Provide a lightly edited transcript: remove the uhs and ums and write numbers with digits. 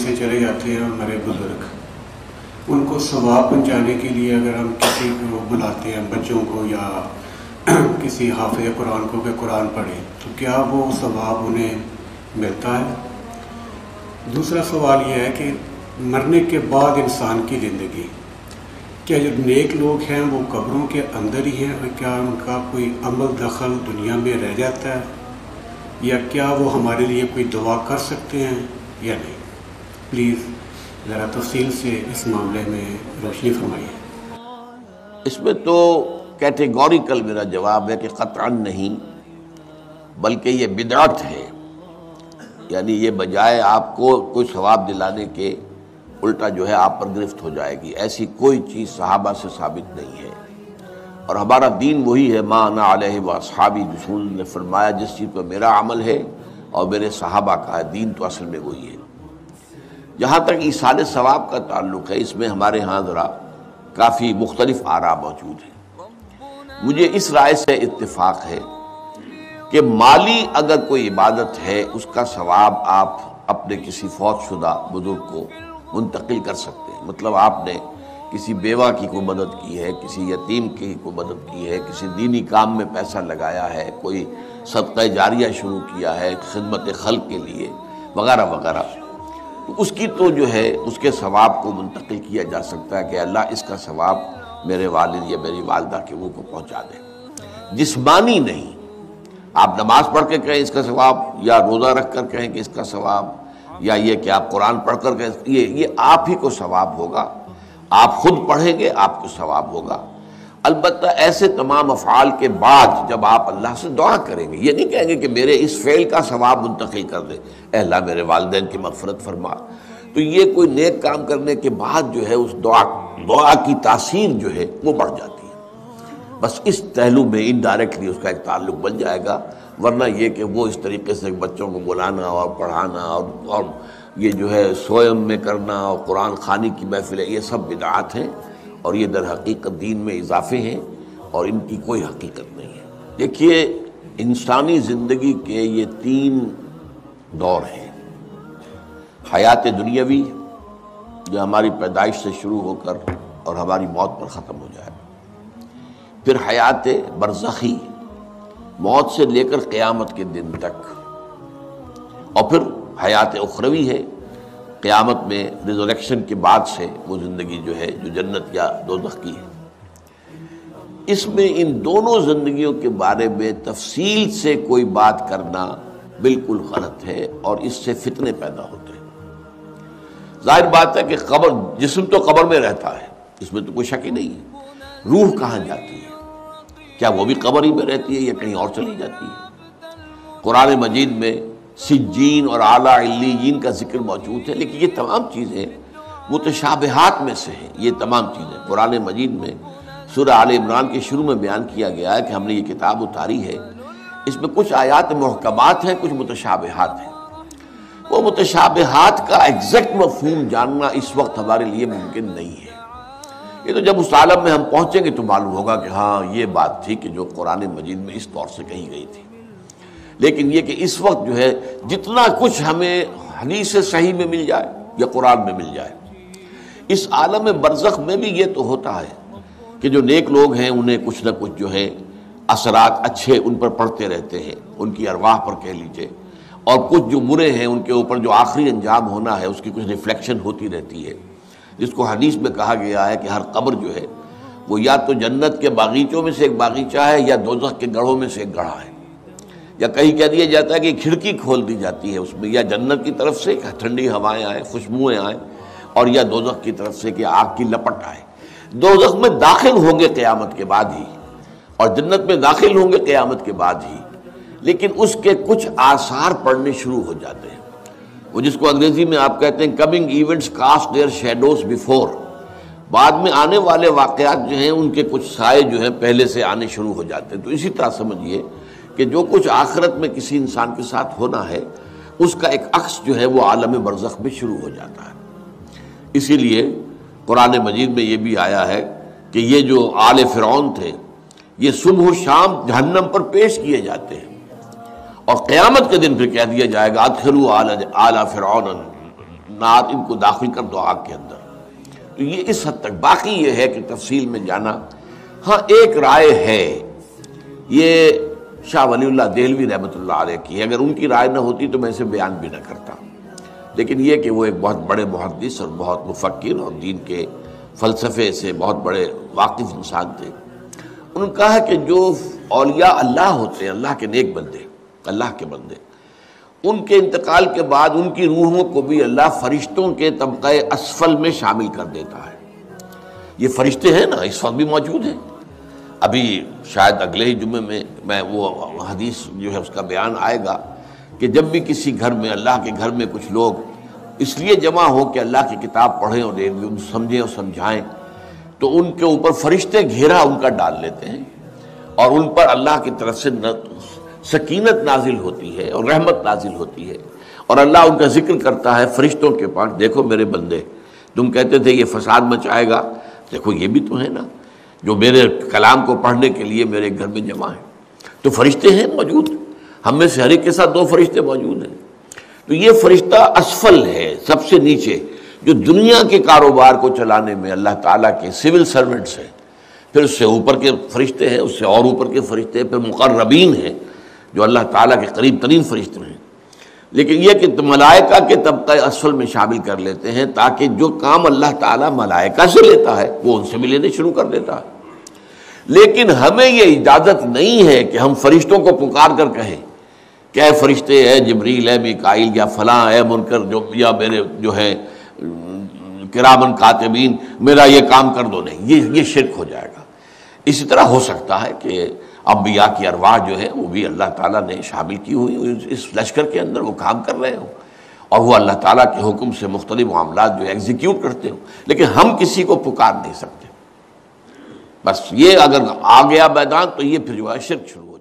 سے چلے جاتے ہیں ہمارے بزرگ، ان کو ثواب پہنچانے کے لیے اگر ہم کسی کو بلاتے ہیں، بچوں کو یا کسی حافظ قرآن کو کہ قرآن پڑھیں، تو کیا وہ ثواب انہیں ملتا ہے؟ دوسرا سوال یہ ہے کہ مرنے کے بعد انسان کی زندگی، کیا جو نیک لوگ ہیں وہ قبروں کے اندر ہی ہیں، اور کیا ان کا کوئی عمل دخل دنیا میں رہ جاتا ہے، یا کیا وہ ہمارے لیے کوئی دعا کر سکتے ہیں یا نہیں؟ پلیز ذرا تفصیل سے اس معاملے میں روشنی فرمائیے۔ اس میں تو کیٹیگوریکل میرا جواب ہے کہ قطعاً نہیں، بلکہ یہ بدعت ہے، یعنی یہ بجائے آپ کو کوئی ثواب دلانے کے الٹا جو ہے آپ پر گرفت ہو جائے گی، ایسی کوئی چیز صحابہ سے ثابت نہیں ہے۔ اور ہمارا دین وہی ہے، ما انا علیہ واصحابی، رسول نے فرمایا جس چیز پر میرا عمل ہے اور میرے صحابہ کا ہے، دین تو اصل میں وہی ہے۔ جہاں تک ایصال ثواب کا تعلق ہے، اس میں ہمارے ہاں ذرا کافی مختلف آراء موجود ہیں۔ مجھے اس رائے سے اتفاق ہے کہ مالی اگر کوئی عبادت ہے، اس کا ثواب آپ اپنے کسی فوت شدہ بزرگ کو منتقل کر سکتے ہیں۔ مطلب آپ نے کسی بیوہ کی کوئی مدد کی ہے، کسی یتیم کی کوئی مدد کی ہے، کسی دینی کام میں پیسہ لگایا ہے، کوئی صدقہ جاریہ شروع کیا ہے خدمت خلق کے لیے وغیرہ وغیرہ، تو اس کی تو جو ہے اس کے ثواب کو منتقل کیا جا سکتا ہے کہ اللہ اس کا ثواب میرے والد یا میری والدہ کے منہ کو پہنچا دے۔ جسمانی نہیں، آپ نماز پڑھ کے کہیں اس کا ثواب، یا روزہ رکھ کر کہیں کہ اس کا ثواب، یا یہ کہ آپ قرآن پڑھ کر کہیں، یہ آپ ہی کو ثواب ہوگا، آپ خود پڑھیں گے آپ کو ثواب ہوگا۔ البتہ ایسے تمام افعال کے بعد جب آپ اللہ سے دعا کریں گے، یہ نہیں کہیں گے کہ میرے اس فعل کا ثواب منتقل کر دے، اے اللہ میرے والدین کی مغفرت فرما، تو یہ کوئی نیک کام کرنے کے بعد جو ہے اس دعا کی تاثیر جو ہے وہ بڑھ جاتی ہے۔ بس اس پہلو میں انڈائریکٹلی اس کا ایک تعلق بن جائے گا، ورنہ یہ کہ وہ اس طریقے سے بچوں کو بلانا اور پڑھانا اور یہ جو ہے سوئم میں کرنا اور قرآن خوانی کی محفلیں، یہ سب بدعات ہیں، اور یہ در حقیقت دین میں اضافے ہیں، اور ان کی کوئی حقیقت نہیں ہے۔ دیکھیے، انسانی زندگی کے یہ 3 دور ہیں: حیات دنیاوی جو ہماری پیدائش سے شروع ہو کر اور ہماری موت پر ختم ہو جائے، پھر حیات برزخی موت سے لے کر قیامت کے دن تک، اور پھر حیات اخروی ہے قیامت میں ریزریکشن کے بعد سے وہ زندگی جو ہے جو جنت یا دوزخ کی ہے۔ اس میں ان دونوں زندگیوں کے بارے میں تفصیل سے کوئی بات کرنا بالکل غلط ہے، اور اس سے فتنے پیدا ہوتے ہیں۔ ظاہر بات ہے کہ قبر، جسم تو قبر میں رہتا ہے، اس میں تو کوئی شک ہی نہیں ہے، روح کہاں جاتی ہے؟ کیا وہ بھی قبر ہی میں رہتی ہے یا کہیں اور چلی جاتی ہے؟ قرآن مجید میں سجین اور اعلیٰ علیین کا ذکر موجود ہے، لیکن یہ تمام چیزیں متشابہات میں سے ہیں۔ یہ تمام چیزیں قرآن مجید میں سورہ آل عمران کے شروع میں بیان کیا گیا ہے کہ ہم نے یہ کتاب اتاری ہے، اس میں کچھ آیات محکمات ہیں، کچھ متشابہات ہیں۔ وہ متشابہات کا ایگزیکٹ مفہوم جاننا اس وقت ہمارے لیے ممکن نہیں ہے۔ یہ تو جب اس عالم میں ہم پہنچیں گے تو معلوم ہوگا کہ ہاں یہ بات تھی کہ جو قرآن مجید میں اس طور سے کہی گئی تھی۔ لیکن یہ کہ اس وقت جو ہے جتنا کچھ ہمیں حدیث صحیح میں مل جائے یا قرآن میں مل جائے، اس عالم برزخ میں بھی یہ تو ہوتا ہے کہ جو نیک لوگ ہیں انہیں کچھ نہ کچھ جو ہے اثرات اچھے ان پر پڑتے رہتے ہیں، ان کی ارواح پر کہہ لیجئے، اور کچھ جو برے ہیں ان کے اوپر جو آخری انجام ہونا ہے اس کی کچھ ریفلیکشن ہوتی رہتی ہے، جس کو حدیث میں کہا گیا ہے کہ ہر قبر جو ہے وہ یا تو جنت کے باغیچوں میں سے ایک باغیچہ ہے یا دوزخ کے گڑھوں میں سے ایک گڑھا ہے، یا کہیں کہہ دیا جاتا ہے کہ کھڑکی کھول دی جاتی ہے اس میں، یا جنت کی طرف سے ٹھنڈی ہوائیں آئیں، خوشبوئیں آئیں، اور یا دوزخ کی طرف سے کہ آگ کی لپٹ آئے۔ دوزخ میں داخل ہوں گے قیامت کے بعد ہی، اور جنت میں داخل ہوں گے قیامت کے بعد ہی، لیکن اس کے کچھ آثار پڑنے شروع ہو جاتے ہیں، وہ جس کو انگریزی میں آپ کہتے ہیں coming events cast their shadows before, بعد میں آنے والے واقعات جو ہیں ان کے کچھ سائے جو ہیں پہلے سے آنے شروع ہو جاتے ہیں۔ تو اسی طرح سمجھیے کہ جو کچھ آخرت میں کسی انسان کے ساتھ ہونا ہے اس کا ایک عکس جو ہے وہ عالم برزخ میں شروع ہو جاتا ہے۔ اسی لیے قرآن مجید میں یہ بھی آیا ہے کہ یہ جو آل فرعون تھے یہ صبح و شام جہنم پر پیش کیے جاتے ہیں، اور قیامت کے دن پھر کہہ دیا جائے گا ادخلوا آل فرعون نار ان کو داخل کر دو آگ کے اندر. تو یہ اس حد تک. باقی یہ ہے کہ تفصیل میں جانا. ہاں ایک رائے ہے، یہ شاہ ولی اللہ دہلوی رحمۃ اللہ علیہ کی، اگر ان کی رائے نہ ہوتی تو میں اسے بیان بھی نہ کرتا، لیکن یہ کہ وہ ایک بہت بڑے محدث اور بہت مفکر اور دین کے فلسفے سے بہت بڑے واقف انسان تھے. انہوں نے کہا کہ جو اولیاء اللہ ہوتے ہیں، اللہ کے نیک بندے، اللہ کے بندے، ان کے انتقال کے بعد ان کی روحوں کو بھی اللہ فرشتوں کے طبقہ اسفل میں شامل کر دیتا ہے. یہ فرشتے ہیں نا، اس وقت بھی موجود ہیں. ابھی شاید اگلے ہی جمعے میں وہ حدیث جو ہے اس کا بیان آئے گا کہ جب بھی کسی گھر میں، اللہ کے گھر میں کچھ لوگ اس لیے جمع ہو کہ اللہ کی کتاب پڑھیں اور سمجھیں اور سمجھائیں، تو ان کے اوپر فرشتے گھیرا ان کا ڈال لیتے ہیں اور ان پر اللہ کی طرف سے سکینت نازل ہوتی ہے اور رحمت نازل ہوتی ہے، اور اللہ ان کا ذکر کرتا ہے فرشتوں کے پاس. دیکھو میرے بندے، تم کہتے تھے یہ فساد مچائے گا، دیکھو یہ بھی تو ہے نا جو میرے کلام کو پڑھنے کے لیے میرے گھر میں جمع ہیں. تو فرشتے ہیں موجود، ہم میں سے ہر ایک کے ساتھ 2 فرشتے موجود ہیں. تو یہ فرشتہ اسفل ہے، سب سے نیچے، جو دنیا کے کاروبار کو چلانے میں اللہ تعالیٰ کے سول سرونٹس ہیں. پھر اس سے اوپر کے فرشتے ہیں، اس سے اور اوپر کے فرشتے ہیں، پھر مقربین ہیں جو اللہ تعالیٰ کے قریب ترین فرشتے ہیں. لیکن یہ کہ ملائکہ کے طبقہ اسفل میں شامل کر لیتے ہیں تاکہ جو کام اللہ تعالیٰ ملائکہ سے لیتا ہے وہ ان سے بھی لینے شروع کر دیتا ہے. لیکن ہمیں یہ اجازت نہیں ہے کہ ہم فرشتوں کو پکار کر کہیں کہ اے فرشتے، اے جبریل، اے میکائیل، یا فلاں، اے منکر، جو یا میرے جو ہے کرامن کاتبین، میرا یہ کام کر دو. نہیں، یہ شرک ہو جائے گا. اسی طرح ہو سکتا ہے کہ انبیاء کی ارواح جو ہے وہ بھی اللہ تعالیٰ نے شامل کی ہوئی اس لشکر کے اندر، وہ کام کر رہے ہوں اور وہ اللہ تعالیٰ کے حکم سے مختلف معاملات جو ایگزیکیوٹ کرتے ہوں، لیکن ہم کسی کو پکار نہیں سکتے. بس یہ اگر آ گیا میدان تو یہ پھر جو ہے شرک شروع